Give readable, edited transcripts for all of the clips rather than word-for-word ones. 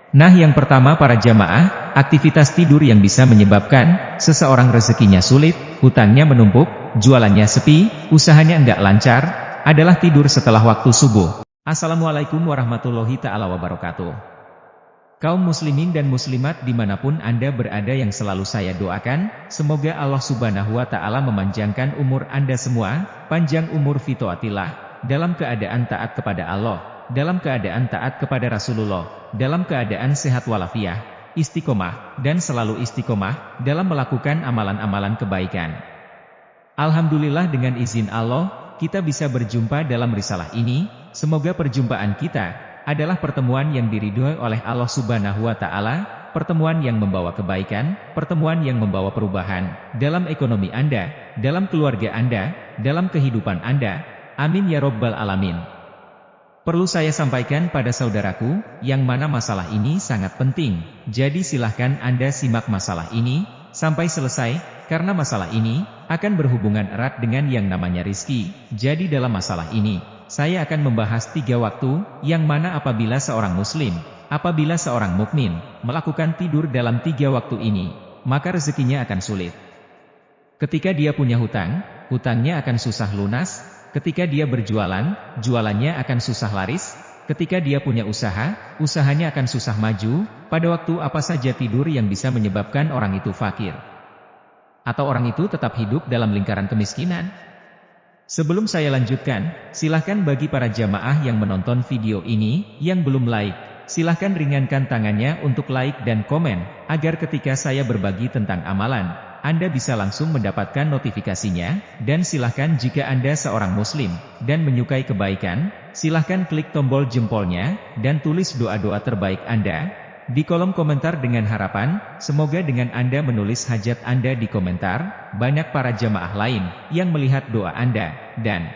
Nah, yang pertama para jamaah, aktivitas tidur yang bisa menyebabkan seseorang rezekinya sulit, hutangnya menumpuk, jualannya sepi, usahanya enggak lancar, adalah tidur setelah waktu subuh. Assalamualaikum warahmatullahi ta'ala wabarakatuh. Kaum muslimin dan muslimat dimanapun Anda berada yang selalu saya doakan, semoga Allah subhanahu wa ta'ala memanjangkan umur Anda semua, panjang umur fitoatillah, dalam keadaan taat kepada Allah, dalam keadaan taat kepada Rasulullah, dalam keadaan sehat walafiat, istiqomah, dan selalu istiqomah, dalam melakukan amalan-amalan kebaikan. Alhamdulillah dengan izin Allah, kita bisa berjumpa dalam risalah ini, semoga perjumpaan kita adalah pertemuan yang diridhoi oleh Allah subhanahu wa ta'ala, pertemuan yang membawa kebaikan, pertemuan yang membawa perubahan, dalam ekonomi Anda, dalam keluarga Anda, dalam kehidupan Anda, amin ya robbal alamin. Perlu saya sampaikan pada saudaraku, yang mana masalah ini sangat penting, jadi silahkan Anda simak masalah ini, sampai selesai, karena masalah ini, akan berhubungan erat dengan yang namanya rizki. Jadi dalam masalah ini, saya akan membahas 3 waktu, yang mana apabila seorang muslim, apabila seorang mukmin, melakukan tidur dalam 3 waktu ini, maka rezekinya akan sulit. Ketika dia punya hutang, hutangnya akan susah lunas, ketika dia berjualan, jualannya akan susah laris, ketika dia punya usaha, usahanya akan susah maju, pada waktu apa saja tidur yang bisa menyebabkan orang itu fakir. Atau orang itu tetap hidup dalam lingkaran kemiskinan. Sebelum saya lanjutkan, silahkan bagi para jamaah yang menonton video ini, yang belum like, silahkan ringankan tangannya untuk like dan komen, agar ketika saya berbagi tentang amalan, Anda bisa langsung mendapatkan notifikasinya, dan silahkan jika Anda seorang muslim, dan menyukai kebaikan, silahkan klik tombol jempolnya, dan tulis doa-doa terbaik Anda di kolom komentar dengan harapan, semoga dengan Anda menulis hajat Anda di komentar, banyak para jamaah lain yang melihat doa Anda, dan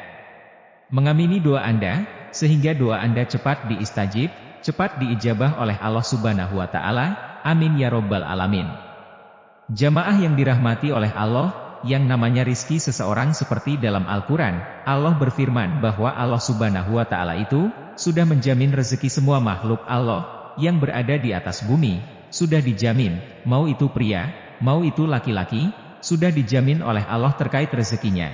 mengamini doa Anda, sehingga doa Anda cepat diistajib, cepat diijabah oleh Allah subhanahu wa ta'ala, amin ya robbal alamin. Jamaah yang dirahmati oleh Allah, yang namanya rizki seseorang seperti dalam Al-Quran, Allah berfirman bahwa Allah subhanahu wa ta'ala itu, sudah menjamin rezeki semua makhluk Allah yang berada di atas bumi, sudah dijamin, mau itu pria, mau itu laki-laki, sudah dijamin oleh Allah terkait rezekinya.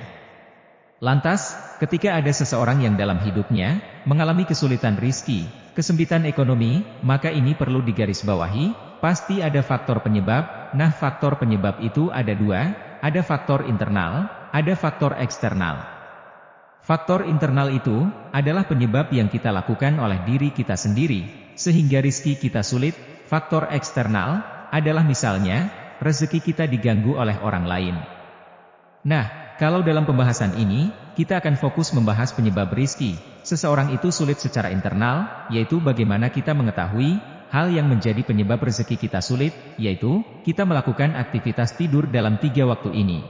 Lantas, ketika ada seseorang yang dalam hidupnya mengalami kesulitan rizki, kesempitan ekonomi, maka ini perlu digarisbawahi, pasti ada faktor penyebab. Nah, faktor penyebab itu ada 2, ada faktor internal, ada faktor eksternal. Faktor internal itu adalah penyebab yang kita lakukan oleh diri kita sendiri, sehingga rizki kita sulit. Faktor eksternal adalah misalnya, rezeki kita diganggu oleh orang lain. Nah, kalau dalam pembahasan ini, kita akan fokus membahas penyebab rizki seseorang itu sulit secara internal, yaitu bagaimana kita mengetahui hal yang menjadi penyebab rezeki kita sulit, yaitu kita melakukan aktivitas tidur dalam 3 waktu ini.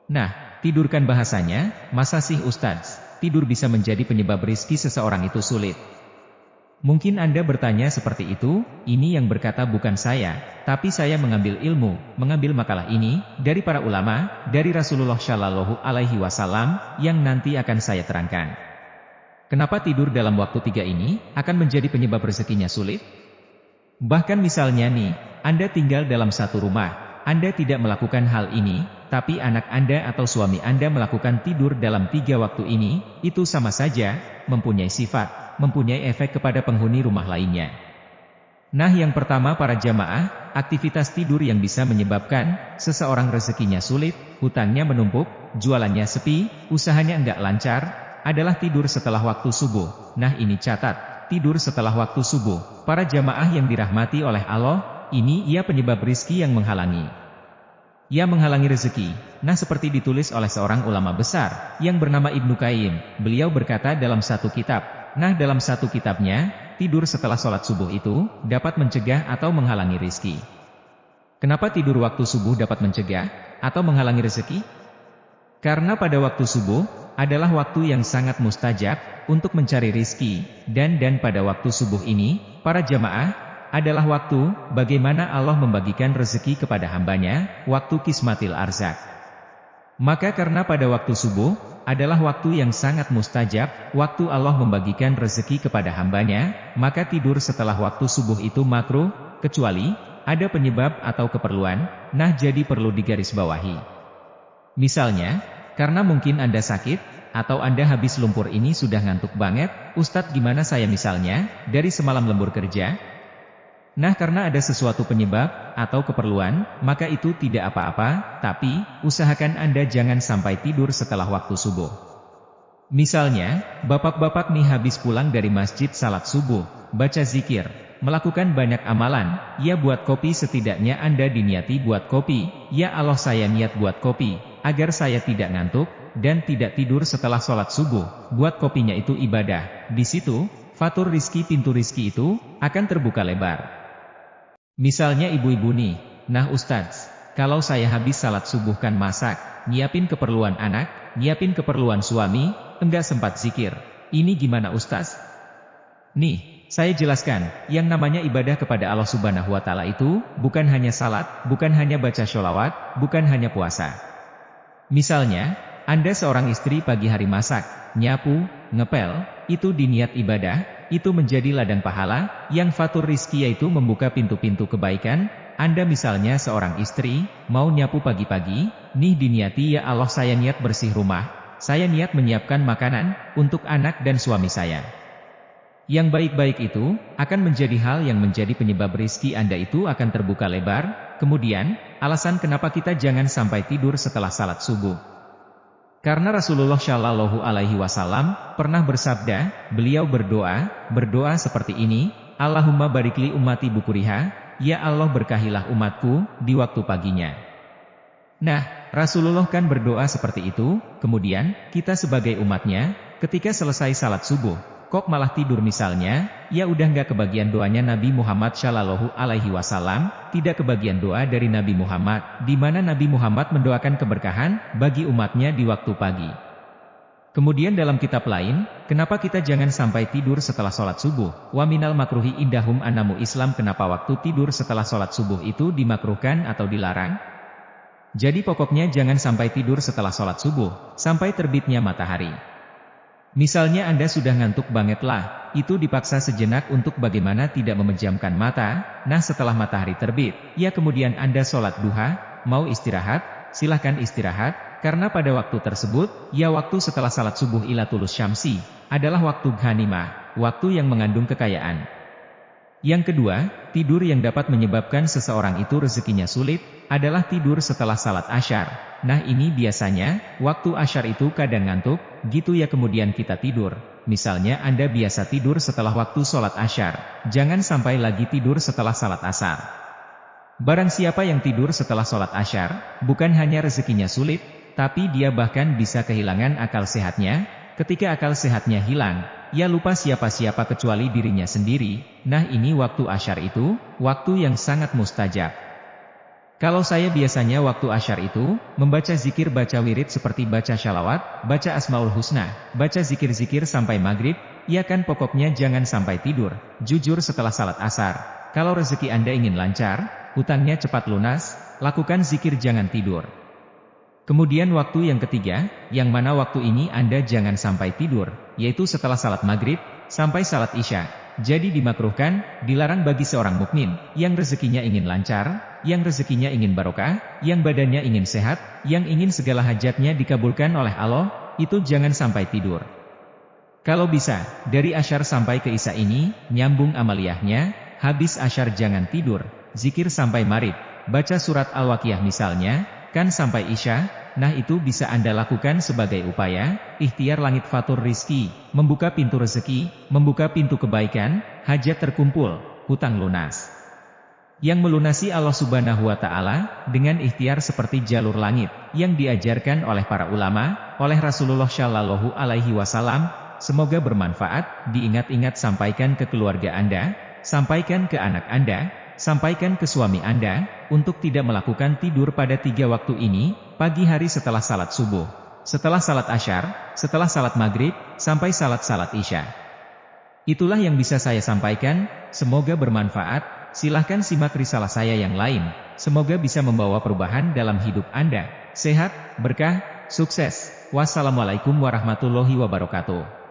Nah, tidurkan bahasanya, masa sih Ustadz, tidur bisa menjadi penyebab rizki seseorang itu sulit? Mungkin Anda bertanya seperti itu, ini yang berkata bukan saya, tapi saya mengambil ilmu, mengambil makalah ini, dari para ulama, dari Rasulullah Shallallahu Alaihi Wasallam, yang nanti akan saya terangkan. Kenapa tidur dalam waktu 3 ini, akan menjadi penyebab rezekinya sulit? Bahkan misalnya nih, Anda tinggal dalam satu rumah, Anda tidak melakukan hal ini, tapi anak Anda atau suami Anda melakukan tidur dalam 3 waktu ini, itu sama saja, mempunyai sifat, mempunyai efek kepada penghuni rumah lainnya. Nah, yang pertama para jamaah, aktivitas tidur yang bisa menyebabkan seseorang rezekinya sulit, hutangnya menumpuk, jualannya sepi, usahanya enggak lancar, adalah tidur setelah waktu subuh. Nah, ini catat, tidur setelah waktu subuh. Para jamaah yang dirahmati oleh Allah, ini ia penyebab rizki yang menghalangi. Ia menghalangi rezeki. Nah, seperti ditulis oleh seorang ulama besar, yang bernama Ibnu Qayyim, beliau berkata dalam satu kitab. Nah, dalam satu kitabnya, tidur setelah sholat subuh itu, dapat mencegah atau menghalangi rizki. Kenapa tidur waktu subuh dapat mencegah, atau menghalangi rezeki? Karena pada waktu subuh, adalah waktu yang sangat mustajab, untuk mencari rizki, dan pada waktu subuh ini, para jamaah, adalah waktu, bagaimana Allah membagikan rezeki kepada hambanya, waktu kismatil arzak. Maka karena pada waktu subuh, adalah waktu yang sangat mustajab, waktu Allah membagikan rezeki kepada hambanya, maka tidur setelah waktu subuh itu makruh, kecuali ada penyebab atau keperluan, nah jadi perlu digarisbawahi. Misalnya, karena mungkin Anda sakit, atau Anda habis lumpur ini sudah ngantuk banget, Ustadz gimana saya misalnya, dari semalam lembur kerja? Nah karena ada sesuatu penyebab, atau keperluan, maka itu tidak apa-apa, tapi, usahakan Anda jangan sampai tidur setelah waktu subuh. Misalnya, bapak-bapak nih habis pulang dari masjid salat subuh, baca zikir, melakukan banyak amalan, ya buat kopi setidaknya Anda diniati buat kopi, ya Allah saya niat buat kopi, agar saya tidak ngantuk, dan tidak tidur setelah sholat subuh, buat kopinya itu ibadah, di situ, fatur rizki pintu rizki itu, akan terbuka lebar. Misalnya ibu-ibu nih, nah Ustadz, kalau saya habis salat subuh kan masak, nyiapin keperluan anak, nyiapin keperluan suami, enggak sempat zikir. Ini gimana Ustadz? Nih, saya jelaskan, yang namanya ibadah kepada Allah Subhanahu wa Ta'ala itu, bukan hanya salat, bukan hanya baca sholawat, bukan hanya puasa. Misalnya, Anda seorang istri pagi hari masak, nyapu, ngepel, itu diniat ibadah, itu menjadi ladang pahala, yang fatur rizki yaitu membuka pintu-pintu kebaikan. Anda misalnya seorang istri, mau nyapu pagi-pagi, nih diniati ya Allah saya niat bersih rumah, saya niat menyiapkan makanan, untuk anak dan suami saya. Yang baik-baik itu, akan menjadi hal yang menjadi penyebab rizki Anda itu akan terbuka lebar. Kemudian, alasan kenapa kita jangan sampai tidur setelah salat subuh. Karena Rasulullah Shallallahu Alaihi Wasallam pernah bersabda, beliau berdoa seperti ini, Allahumma barikli ummati bukuriha, ya Allah berkahilah umatku di waktu paginya. Nah, Rasulullah kan berdoa seperti itu, kemudian kita sebagai umatnya, ketika selesai salat subuh, kok malah tidur misalnya, ya udah nggak kebagian doanya Nabi Muhammad Shallallahu Alaihi Wasallam, tidak kebagian doa dari Nabi Muhammad, di mana Nabi Muhammad mendoakan keberkahan bagi umatnya di waktu pagi. Kemudian dalam kitab lain, kenapa kita jangan sampai tidur setelah sholat subuh? Wa minal makruhi indahum anamu Islam, kenapa waktu tidur setelah sholat subuh itu dimakruhkan atau dilarang? Jadi pokoknya jangan sampai tidur setelah sholat subuh, sampai terbitnya matahari. Misalnya Anda sudah ngantuk banget lah, itu dipaksa sejenak untuk bagaimana tidak memejamkan mata, nah setelah matahari terbit, ya kemudian Anda sholat duha, mau istirahat, silahkan istirahat, karena pada waktu tersebut, ya waktu setelah salat subuh ila tulus syamsi, adalah waktu ghanimah, waktu yang mengandung kekayaan. Yang kedua, tidur yang dapat menyebabkan seseorang itu rezekinya sulit, adalah tidur setelah salat asyar. Nah ini biasanya, waktu asyar itu kadang ngantuk, gitu ya kemudian kita tidur. Misalnya Anda biasa tidur setelah waktu sholat asyar, jangan sampai lagi tidur setelah salat asar. Barang siapa yang tidur setelah sholat asyar, bukan hanya rezekinya sulit, tapi dia bahkan bisa kehilangan akal sehatnya. Ketika akal sehatnya hilang, ya lupa siapa-siapa kecuali dirinya sendiri. Nah ini waktu asyar itu, waktu yang sangat mustajab. Kalau saya biasanya waktu asyar itu, membaca zikir baca wirid seperti baca syalawat, baca asmaul husna, baca zikir-zikir sampai maghrib, ya kan pokoknya jangan sampai tidur. Jujur setelah salat asar, kalau rezeki Anda ingin lancar, hutangnya cepat lunas, lakukan zikir jangan tidur. Kemudian waktu yang ketiga, yang mana waktu ini Anda jangan sampai tidur, yaitu setelah salat maghrib, sampai salat isya. Jadi dimakruhkan, dilarang bagi seorang mukmin, yang rezekinya ingin lancar, yang rezekinya ingin barokah, yang badannya ingin sehat, yang ingin segala hajatnya dikabulkan oleh Allah, itu jangan sampai tidur. Kalau bisa, dari asyar sampai ke isya ini, nyambung amaliyahnya, habis asyar jangan tidur, zikir sampai maghrib, baca surat Al-Waqiah misalnya, kan sampai isya, nah itu bisa Anda lakukan sebagai upaya, ikhtiar langit fatur rizki, membuka pintu rezeki, membuka pintu kebaikan, hajat terkumpul, hutang lunas. Yang melunasi Allah Subhanahu wa Ta'ala, dengan ikhtiar seperti jalur langit, yang diajarkan oleh para ulama, oleh Rasulullah Shallallahu Alaihi Wasallam, semoga bermanfaat, diingat-ingat sampaikan ke keluarga Anda, sampaikan ke anak Anda, sampaikan ke suami Anda, untuk tidak melakukan tidur pada 3 waktu ini, pagi hari setelah salat subuh, setelah salat asyar, setelah salat maghrib, sampai salat isya. Itulah yang bisa saya sampaikan, semoga bermanfaat, silahkan simak risalah saya yang lain, semoga bisa membawa perubahan dalam hidup Anda, sehat, berkah, Sukses. Wassalamualaikum warahmatullahi wabarakatuh.